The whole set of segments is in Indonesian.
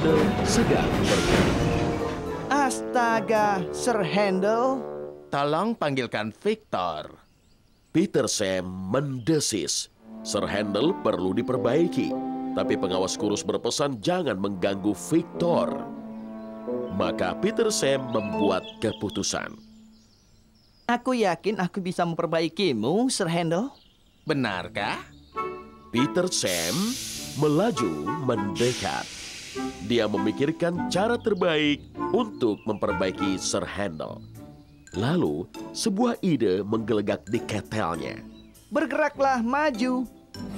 Handel sedang pergi. Astaga, Sir Handel. Tolong panggilkan Victor. Peter Sam mendesis. Sir Handel perlu diperbaiki, tapi pengawas kurus berpesan jangan mengganggu Victor. Maka Peter Sam membuat keputusan. Aku yakin aku bisa memperbaikimu, Sir Handel. Benarkah? Peter Sam melaju mendekat. Dia memikirkan cara terbaik untuk memperbaiki Sir Handel. Lalu, sebuah ide menggelegak di ketelnya. Bergeraklah maju.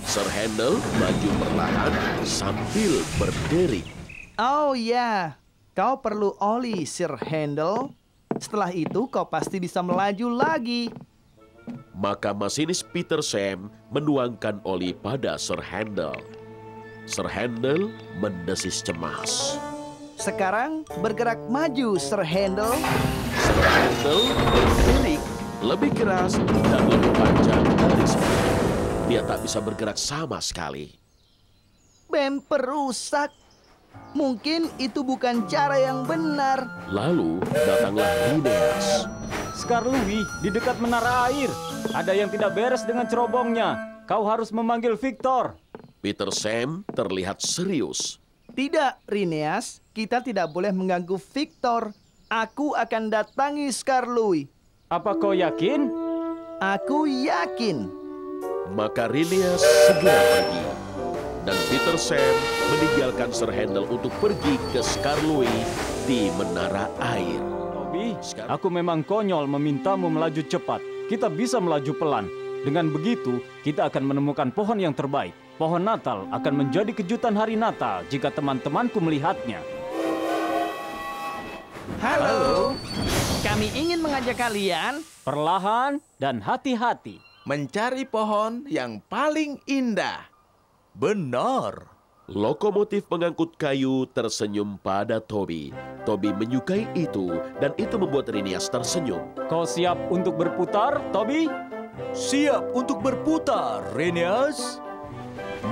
Sir Handel maju perlahan sambil berdiri. Oh ya, kau perlu oli, Sir Handel. Setelah itu kau pasti bisa melaju lagi. Maka masinis Peter Sam menuangkan oli pada Sir Handel. Sir Handel mendesis cemas. Sekarang bergerak maju, Sir Handel. Sir Handel berdiri lebih keras dan lebih panjang dari sebelumnya. Dia tak bisa bergerak sama sekali. Bemper rusak. Mungkin itu bukan cara yang benar. Lalu datanglah Rhineas. Skarloui di dekat menara air. Ada yang tidak beres dengan cerobongnya. Kau harus memanggil Victor. Peter Sam terlihat serius. Tidak, Rhineas. Kita tidak boleh mengganggu Victor. Aku akan datangi Skarloui. Apa kau yakin? Aku yakin. Maka Rhineas segera pergi. Dan Peter Sam meninggalkan Sir Handel untuk pergi ke Skarloui di menara air. Toby, aku memang konyol memintamu melaju cepat. Kita bisa melaju pelan. Dengan begitu, kita akan menemukan pohon yang terbaik. Pohon Natal akan menjadi kejutan hari Natal jika teman-temanku melihatnya. Halo. Kami ingin mengajak kalian. Perlahan dan hati-hati. Mencari pohon yang paling indah. Benar. Lokomotif pengangkut kayu tersenyum pada Toby. Toby menyukai itu dan itu membuat Rhineas tersenyum. Kau siap untuk berputar, Toby? Siap untuk berputar, Rhineas.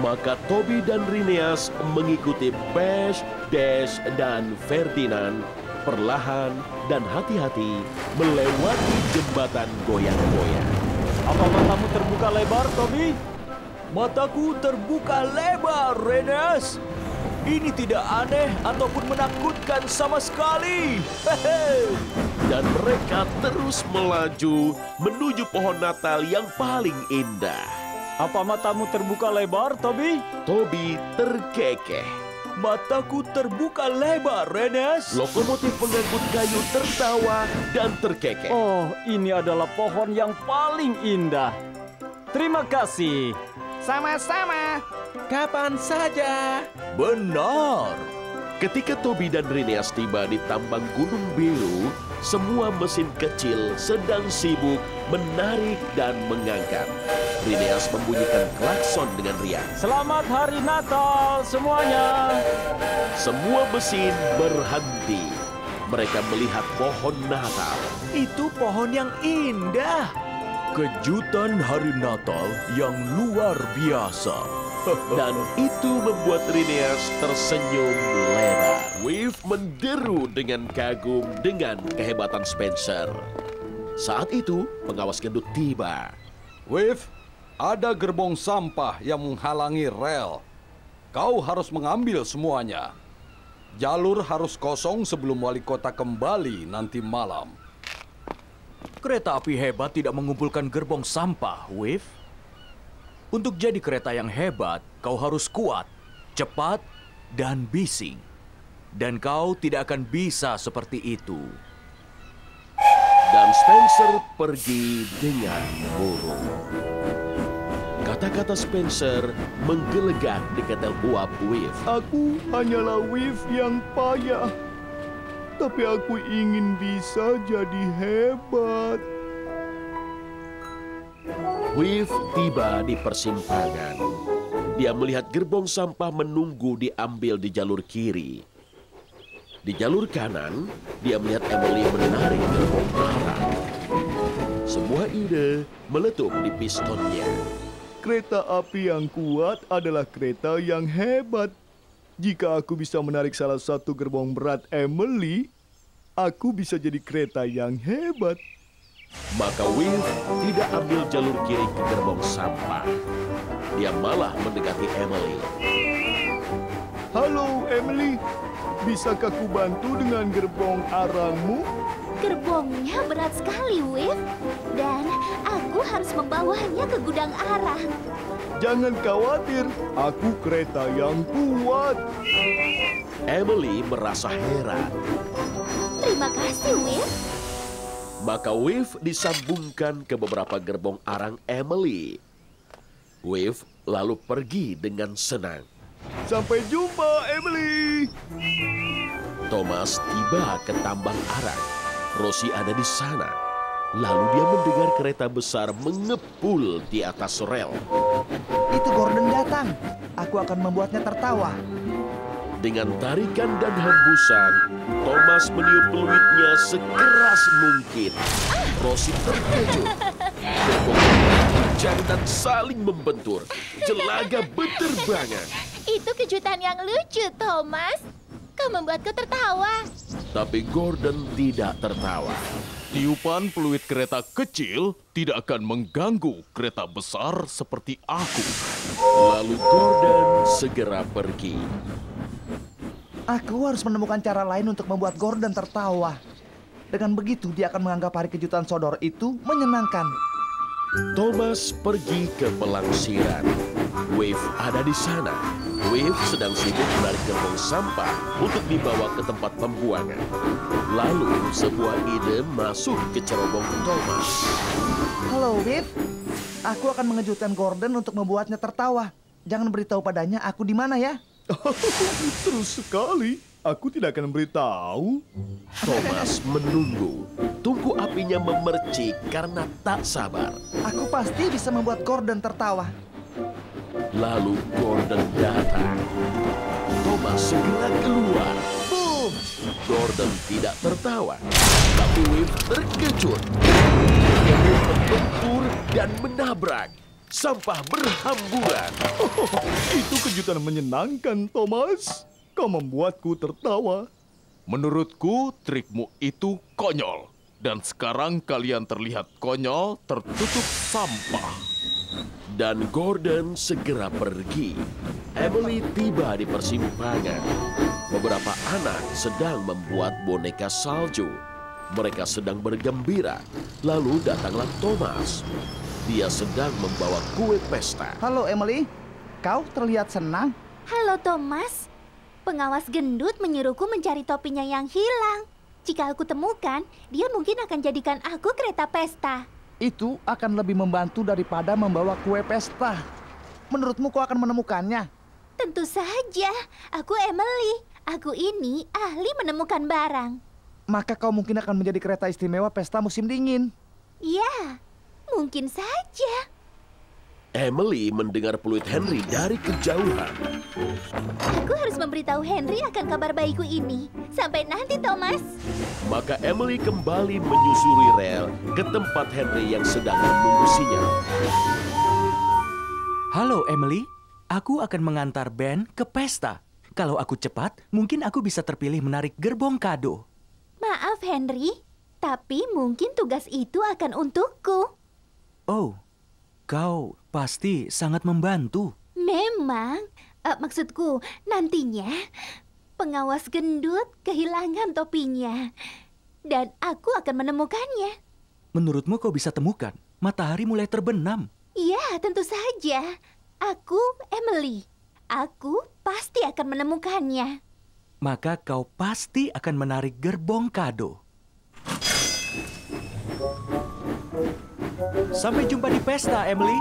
Maka Toby dan Rhineas mengikuti Bash, Dash, dan Ferdinand perlahan dan hati-hati melewati jembatan goyang-goyang. Apa matamu terbuka lebar, Toby? Mataku terbuka lebar, Rhineas. Ini tidak aneh ataupun menakutkan sama sekali. Hehe. Dan mereka terus melaju menuju pohon Natal yang paling indah. Apa matamu terbuka lebar, Toby? Toby terkekeh. Mataku terbuka lebar, Rhineas. Lokomotif pengangkut kayu tertawa dan terkekeh. Oh, ini adalah pohon yang paling indah. Terima kasih. Sama-sama. Kapan saja. Benar. Ketika Toby dan Rhineas tiba di tambang Gunung Biru, semua mesin kecil sedang sibuk menarik dan mengangkat. Rhineas membunyikan klakson dengan riang. Selamat Hari Natal semuanya. Semua mesin berhenti. Mereka melihat pohon Natal. Itu pohon yang indah. Kejutan hari Natal yang luar biasa. Dan itu membuat Rhineas tersenyum lebar. Wave menderu dengan kagum dengan kehebatan Spencer. Saat itu, pengawas gendut tiba. Wave, ada gerbong sampah yang menghalangi rel. Kau harus mengambil semuanya. Jalur harus kosong sebelum wali kota kembali nanti malam. Kereta api hebat tidak mengumpulkan gerbong sampah, Wave. Untuk jadi kereta yang hebat, kau harus kuat, cepat, dan bising. Dan kau tidak akan bisa seperti itu. Dan Spencer pergi dengan murung. Kata-kata Spencer menggelegak di ketel uap Wave. Aku hanyalah Wave yang payah. Tapi aku ingin bisa jadi hebat. Wave tiba di persimpangan. Dia melihat gerbong sampah menunggu diambil di jalur kiri. Di jalur kanan, dia melihat Emily menarik gerbong arah. Sebuah ide meletup di pistonnya. Kereta api yang kuat adalah kereta yang hebat. Jika aku bisa menarik salah satu gerbong berat Emily, aku bisa jadi kereta yang hebat. Maka Will tidak ambil jalur kiri ke gerbong sampah. Dia malah mendekati Emily. Halo Emily, bisakah ku bantu dengan gerbong arangmu? Gerbongnya berat sekali, Wave. Dan aku harus membawanya ke gudang arang. Jangan khawatir, aku kereta yang kuat. Emily merasa heran. Terima kasih, Wave. Maka Wave disambungkan ke beberapa gerbong arang Emily. Wave lalu pergi dengan senang. Sampai jumpa, Emily. Thomas tiba ke tambang arang. Rosie ada di sana. Lalu dia mendengar kereta besar mengepul di atas rel. Itu Gordon datang. Aku akan membuatnya tertawa. Dengan tarikan dan hembusan, Thomas meniup peluitnya sekeras mungkin. Rosie terkejut. Gerbong berguncang dan saling membentur. Jelaga berterbangan. Itu kejutan yang lucu, Thomas. Kau membuatku tertawa. Tapi Gordon tidak tertawa. Tiupan peluit kereta kecil tidak akan mengganggu kereta besar seperti aku. Lalu Gordon segera pergi. Aku harus menemukan cara lain untuk membuat Gordon tertawa. Dengan begitu, dia akan menganggap hari kejutan sodor itu menyenangkan. Thomas pergi ke pelangsiran. Wave ada di sana. Wave sedang sibuk menarik gerbong sampah untuk dibawa ke tempat pembuangan. Lalu sebuah ide masuk ke cerobong Thomas. Halo, Wave. Aku akan mengejutkan Gordon untuk membuatnya tertawa. Jangan beritahu padanya aku di mana ya. Terus sekali, aku tidak akan beritahu. Thomas menunggu. Tungku apinya memercik karena tak sabar. Aku pasti bisa membuat Gordon tertawa. Lalu Gordon datang. Thomas segera keluar. Boom! Gordon tidak tertawa, tapi Wave terkejut. Dia membentur dan menabrak. Sampah berhamburan. Itu kejutan menyenangkan, Thomas. Kau membuatku tertawa. Menurutku, trikmu itu konyol. Dan sekarang kalian terlihat konyol tertutup sampah. Dan Gordon segera pergi. Emily tiba di persimpangan. Beberapa anak sedang membuat boneka salju. Mereka sedang bergembira. Lalu datanglah Thomas. Dia sedang membawa kue pesta. Halo, Emily. Kau terlihat senang. Halo, Thomas. Pengawas gendut menyuruhku mencari topinya yang hilang. Jika aku temukan, dia mungkin akan jadikan aku kereta pesta. Itu akan lebih membantu daripada membawa kue pesta. Menurutmu kau akan menemukannya? Tentu saja. Aku Emily. Aku ini ahli menemukan barang. Maka kau mungkin akan menjadi kereta istimewa pesta musim dingin. Ya, mungkin saja. Emily mendengar peluit Henry dari kejauhan. Aku harus memberitahu Henry akan kabar baikku ini. Sampai nanti, Thomas. Maka Emily kembali menyusuri rel ke tempat Henry yang sedang menunggusinya. Halo Emily, aku akan mengantar Ben ke pesta. Kalau aku cepat, mungkin aku bisa terpilih menarik gerbong kado. Maaf, Henry. Tapi mungkin tugas itu akan untukku. Oh, kau pasti sangat membantu. Memang. Maksudku, nantinya pengawas gendut kehilangan topinya. Dan aku akan menemukannya. Menurutmu kau bisa temukan? Matahari mulai terbenam. Ya, tentu saja. Aku Emily. Aku pasti akan menemukannya. Maka kau pasti akan menarik gerbong kado. Sampai jumpa di pesta, Emily.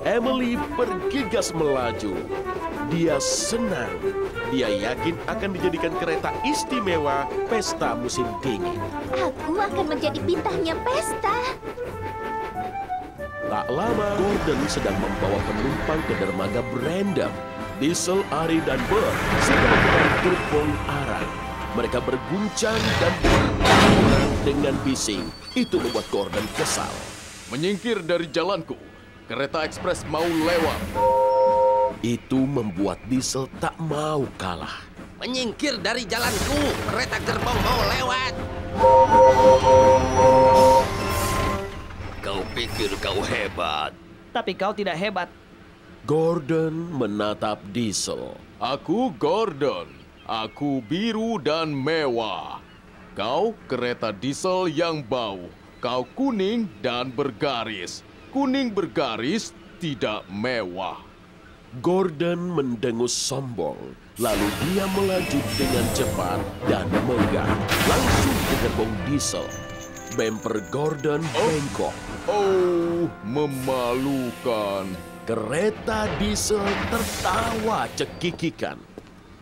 Emily bergegas melaju. Dia senang. Dia yakin akan dijadikan kereta istimewa pesta musim dingin. Aku akan menjadi bintangnya pesta. Tak lama, Gordon sedang membawa penumpang ke dermaga Brandon. Diesel, Ari, dan Bert sedang menarik gerbong arang. Mereka berguncang dan bertaburan dengan bising. Itu membuat Gordon kesal. Menyingkir dari jalanku. Kereta ekspres mau lewat. Itu membuat Diesel tak mau kalah. Menyingkir dari jalanku, kereta gerbong mau lewat. Kau pikir kau hebat? Tapi kau tidak hebat. Gordon menatap Diesel. Aku Gordon. Aku biru dan mewah. Kau kereta diesel yang bau. Kau kuning dan bergaris. Kuning bergaris tidak mewah. Gordon mendengus sombong. Lalu dia melaju dengan cepat dan megah. Langsung ke gerbong Diesel. Bemper Gordon bengkok. Oh, memalukan. Kereta Diesel tertawa cekikikan.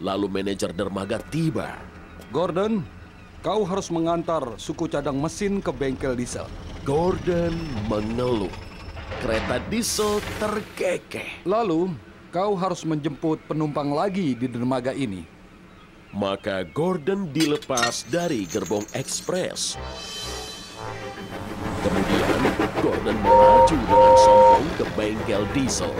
Lalu manajer dermaga tiba. Gordon, kau harus mengantar suku cadang mesin ke bengkel diesel. Gordon mengeluh. Kereta Diesel terkekeh. Lalu, kau harus menjemput penumpang lagi di dermaga ini. Maka Gordon dilepas dari gerbong ekspres. Kemudian Gordon melaju dengan sombong ke bengkel Diesel.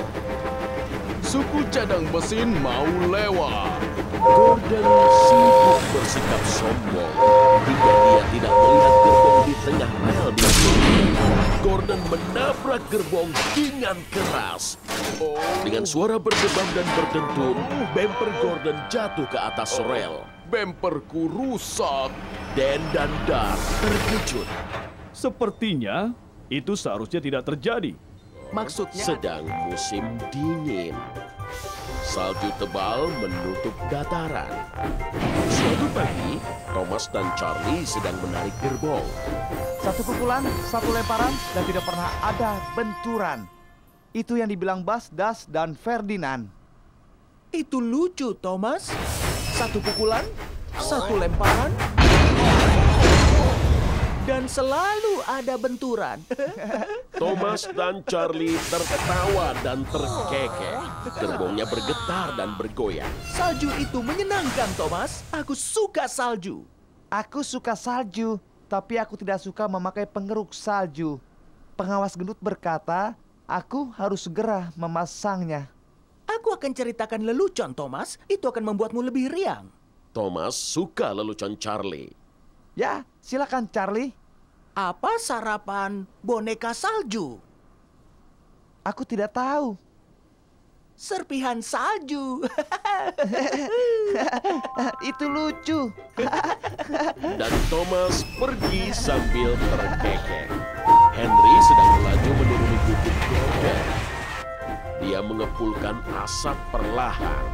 Suku cadang mesin mau lewat. Gordon sibuk bersikap sombong hingga dia tidak melihat gerbong di tengah rel di sebelahnya. Gordon menabrak gerbong dengan keras. Dengan suara berdebam dan berdentum, bemper Gordon jatuh ke atas rel. Bemperku rusak. Dan Dar terkejut. Sepertinya itu seharusnya tidak terjadi. Maksudnya, Sedang musim dingin. Salju tebal menutup dataran. Suatu pagi, Thomas dan Charlie sedang menarik gerbong. Satu pukulan, satu lemparan, dan tidak pernah ada benturan. Itu yang dibilang Bas, Das, dan Ferdinand. itu lucu, Thomas. Satu pukulan, satu lemparan, dan selalu ada benturan. Thomas dan Charlie tertawa dan terkekeh. Gerbongnya bergetar dan bergoyang. Salju itu menyenangkan, Thomas. Aku suka salju. Aku suka salju, tapi aku tidak suka memakai pengeruk salju. Pengawas gendut berkata, aku harus segera memasangnya. Aku akan ceritakan lelucon, Thomas. Itu akan membuatmu lebih riang. Thomas suka lelucon Charlie. Ya, silakan Charlie. Apa sarapan boneka salju? Aku tidak tahu. Serpihan salju. Itu lucu. Dan Thomas pergi sambil terkekeh. Henry sedang melaju menuruni bukit Gordon. Dia mengepulkan asap perlahan.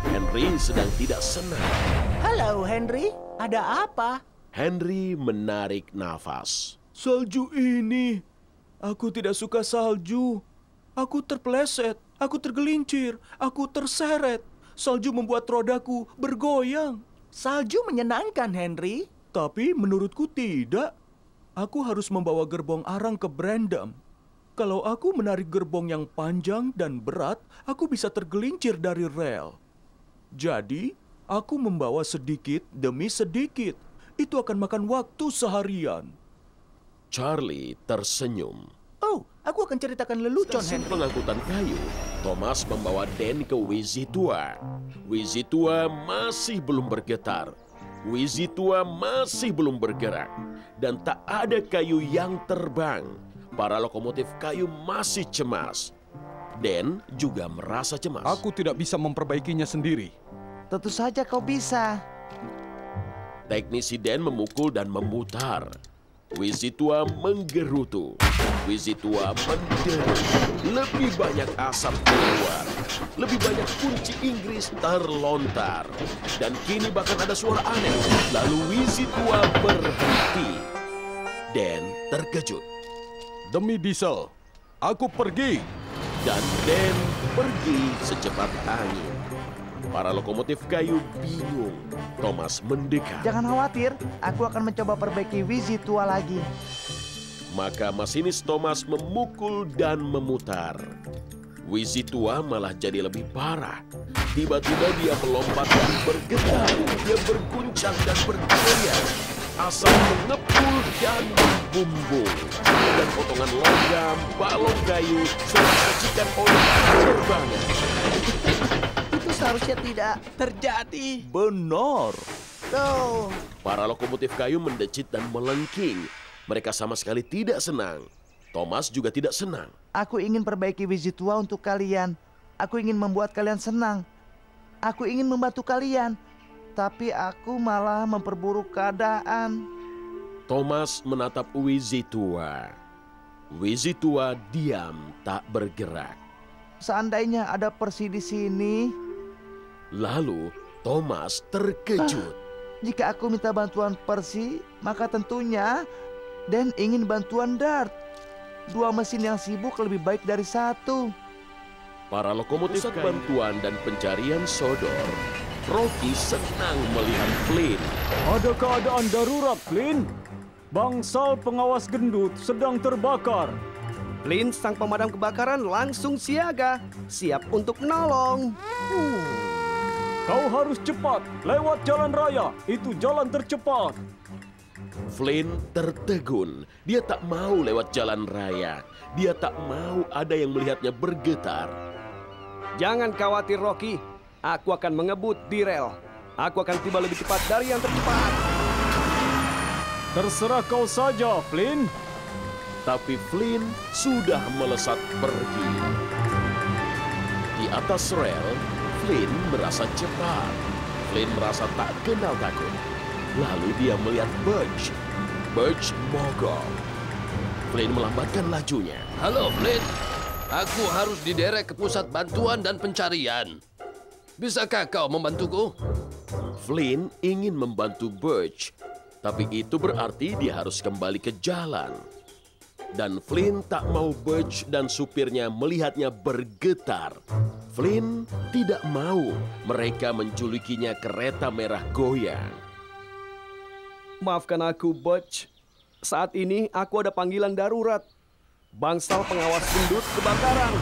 Henry sedang tidak senang. Halo, Henry. Ada apa? Henry menarik nafas. Salju ini. Aku tidak suka salju. Aku terpeleset, aku tergelincir, aku terseret. Salju membuat rodaku bergoyang. Salju menyenangkan, Henry. Tapi menurutku tidak. Aku harus membawa gerbong arang ke Brandam. Kalau aku menarik gerbong yang panjang dan berat, aku bisa tergelincir dari rel. Jadi, aku membawa sedikit demi sedikit. Itu akan makan waktu seharian. Charlie tersenyum. Oh, aku akan ceritakan lelucon, Stasiun Henry. pengangkutan kayu, Thomas membawa Dan ke Wizitua. Wizitua masih belum bergetar. Wizitua masih belum bergerak. Dan tak ada kayu yang terbang. Para lokomotif kayu masih cemas. Dan juga merasa cemas. Aku tidak bisa memperbaikinya sendiri. Tentu saja kau bisa. Teknisi Dan memukul dan memutar. Wizitua menggerutu. Wizitua menderu. Lebih banyak asap keluar. Lebih banyak kunci Inggris terlontar. Dan kini bahkan ada suara aneh. Lalu Wizitua berhenti. Dan terkejut. Demi diesel, aku pergi. Dan Dan pergi secepat angin. Para lokomotif kayu bingung. Thomas mendekat. Jangan khawatir, aku akan mencoba perbaiki Wizitua lagi. Maka masinis Thomas memukul dan memutar. Wizitua malah jadi lebih parah. Tiba-tiba dia melompat dan bergetar. Dia berguncang dan bergoyang. asap mengepul dan membumbung. Dan potongan logam, balon kayu, serta percikan oleh terbangnya. Itu seharusnya tidak terjadi. Benar. Oh, Para lokomotif kayu mendecit dan melengking. Mereka sama sekali tidak senang. Thomas juga tidak senang. Aku ingin perbaiki biji tua untuk kalian. Aku ingin membuat kalian senang. Aku ingin membantu kalian. Tapi aku malah memperburuk keadaan. Thomas menatap Wizitua. Wizitua diam, tak bergerak. Seandainya ada Percy di sini, Lalu Thomas terkejut. jika aku minta bantuan Percy, maka tentunya Dan ingin bantuan Dart. 2 mesin yang sibuk lebih baik dari 1. Para lokomotif bantuan dan pencarian sodor. Rocky senang melihat Flynn. Ada keadaan darurat, Flynn. Bangsal pengawas gendut sedang terbakar. Flynn sang pemadam kebakaran langsung siaga, siap untuk menolong. Kau harus cepat, lewat jalan raya. Itu jalan tercepat. Flynn tertegun. Dia tak mau lewat jalan raya. Dia tak mau ada yang melihatnya bergetar. Jangan khawatir, Rocky. Aku akan mengebut di rel. Aku akan tiba lebih cepat dari yang tercepat. Terserah kau saja, Flynn. Tapi Flynn sudah melesat pergi. Di atas rel, Flynn merasa cepat. Flynn merasa tak kenal takut. Lalu dia melihat Birch. Birch mogok. Flynn melambatkan lajunya. Halo, Flynn. Aku harus diderek ke pusat bantuan dan pencarian. Bisakah kau membantuku? Flynn ingin membantu Birch, tapi itu berarti dia harus kembali ke jalan. Dan Flynn tak mau Birch dan supirnya melihatnya bergetar. Flynn tidak mau mereka menjulukinya kereta merah goyang. Maafkan aku, Butch. Saat ini aku ada panggilan darurat. Bangsal pengawas gendut kebakaran.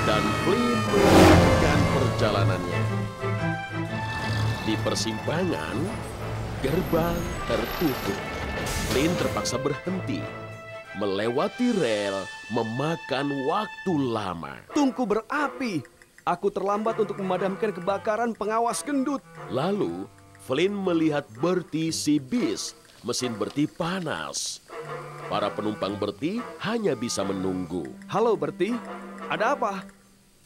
Dan Flynn melanjutkan perjalanannya. Di persimpangan, gerbang tertutup. Flynn terpaksa berhenti. Melewati rel memakan waktu lama. Tungku berapi. Aku terlambat untuk memadamkan kebakaran pengawas gendut. Lalu, Flynn melihat Bertie si bis. Mesin Bertie panas. Para penumpang Bertie hanya bisa menunggu. Halo, Bertie. Ada apa?